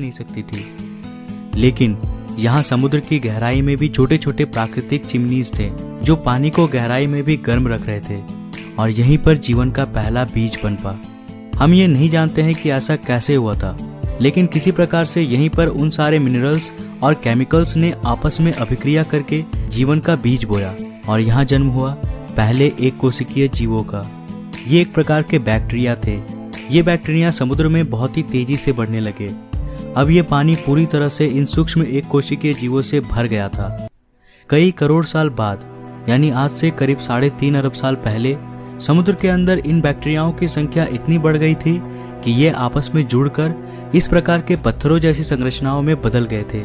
नहीं सकती थी। लेकिन यहाँ समुद्र की गहराई में भी छोटे छोटे प्राकृतिक चिमनीज थे जो पानी को गहराई में भी गर्म रख रहे थे, और यहीं पर जीवन का पहला बीज पनपा। हम ये नहीं जानते हैं कि ऐसा कैसे हुआ था, लेकिन किसी प्रकार से यहीं पर उन सारे मिनरल्स और केमिकल्स ने आपस में अभिक्रिया करके जीवन का बीज बोया, और यहाँ जन्म हुआ पहले एक कोशिकीय जीवों का। ये एक प्रकार के बैक्टीरिया थे। ये बैक्टीरिया समुद्र में बहुत ही तेजी से बढ़ने लगे। अब ये पानी पूरी तरह से इन सूक्ष्म एक कोशिकीय जीवों से भर गया था। कई करोड़ साल बाद, यानी आज से करीब 3.5 अरब साल पहले, समुद्र के अंदर इन बैक्टीरियाओं की संख्या इतनी बढ़ गई थी कि ये आपस में जुड़कर इस प्रकार के पत्थरों जैसी संरचनाओं में बदल गए थे,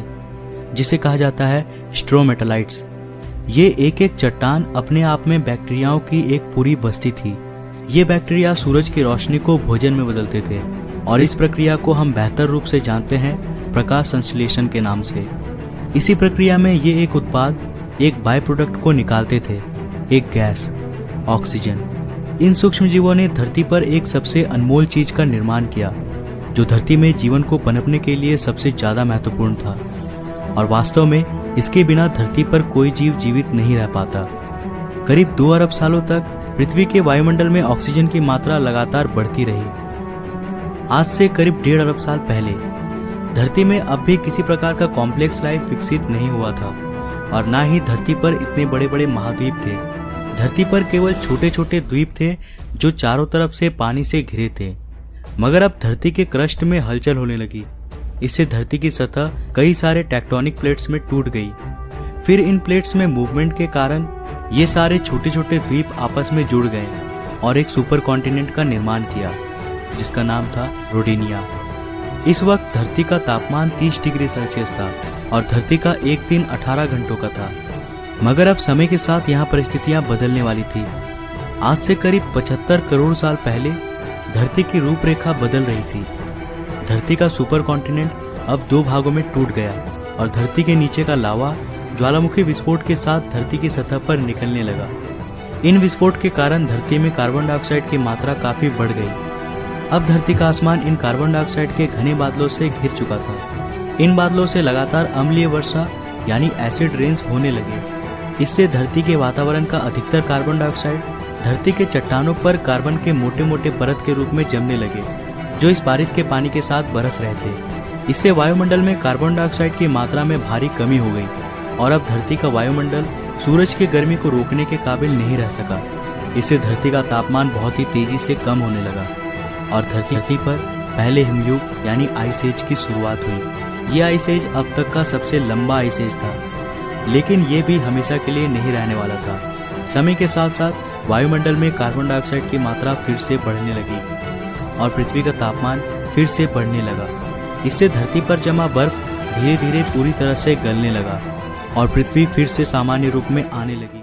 जिसे कहा जाता है स्ट्रोमेटालाइट्स। ये एक एक चट्टान अपने आप में बैक्टीरियाओं की एक पूरी बस्ती थी। ये बैक्टीरिया सूरज की रोशनी को भोजन में बदलते थे, और इस प्रक्रिया को हम बेहतर रूप से जानते हैं प्रकाश संश्लेषण के नाम से। इसी प्रक्रिया में ये एक उत्पाद, एक बाय प्रोडक्ट को निकालते थे, एक गैस, ऑक्सीजन। इन सूक्ष्म जीवों ने धरती पर एक सबसे अनमोल चीज का निर्माण किया, जो धरती में जीवन को पनपने के लिए सबसे ज्यादा महत्वपूर्ण था, और वास्तव में इसके बिना धरती पर कोई जीव जीवित नहीं रह पाता। करीब 2 अरब सालों तक पृथ्वी के वायुमंडल में ऑक्सीजन की मात्रा लगातार बढ़ती रही। आज से करीब 1.5 अरब साल पहले धरती में अब भी किसी प्रकार का कॉम्प्लेक्स लाइफ विकसित नहीं हुआ था, और ना ही धरती पर इतने बड़े बड़े महाद्वीप थे। धरती पर केवल छोटे छोटे द्वीप थे जो चारों तरफ से पानी से घिरे थे। मगर अब धरती के क्रस्ट में हलचल होने लगी। इससे धरती की सतह कई सारे टेक्टोनिक प्लेट्स में टूट गई। फिर इन प्लेट्स में मूवमेंट के कारण ये सारे छोटे छोटे द्वीप आपस में जुड़ गए और एक सुपर कॉन्टिनेंट का निर्माण किया, जिसका नाम था रोडेनिया। इस वक्त धरती का तापमान 30 डिग्री सेल्सियस था और धरती का एक दिन 18 घंटों का था। मगर अब समय के साथ यहाँ परिस्थितियां बदलने वाली थी। आज से करीब 75 करोड़ साल पहले धरती की रूपरेखा बदल रही थी। धरती का सुपर कॉन्टिनेंट अब 2 भागों में टूट गया और धरती के नीचे का लावा ज्वालामुखी विस्फोट के साथ धरती की सतह पर निकलने लगा। इन विस्फोट के कारण धरती में कार्बन डाइऑक्साइड की मात्रा काफी बढ़ गई। अब धरती का आसमान इन कार्बन डाइऑक्साइड के घने बादलों से घिर चुका था। इन बादलों से लगातार अम्लीय वर्षा यानी एसिड रेन्स होने लगे। इससे धरती के वातावरण का अधिकतर कार्बन डाइऑक्साइड धरती के चट्टानों पर कार्बन के मोटे मोटे परत के रूप में जमने लगे, जो इस बारिश के पानी के साथ बरस रहे थे। इससे वायुमंडल में कार्बन डाइऑक्साइड की मात्रा में भारी कमी हो गई और अब धरती का वायुमंडल सूरज की गर्मी को रोकने के काबिल नहीं रह सका। इससे धरती का तापमान बहुत ही तेजी से कम होने लगा और धरती पर पहले हिमयुग यानी आइस एज की शुरुआत हुई। ये आइस एज अब तक का सबसे लंबा आइस एज था, लेकिन ये भी हमेशा के लिए नहीं रहने वाला था। समय के साथ साथ वायुमंडल में कार्बन डाइऑक्साइड की मात्रा फिर से बढ़ने लगी और पृथ्वी का तापमान फिर से बढ़ने लगा। इससे धरती पर जमा बर्फ धीरे धीरे पूरी तरह से गलने लगा और पृथ्वी फिर से सामान्य रूप में आने लगी।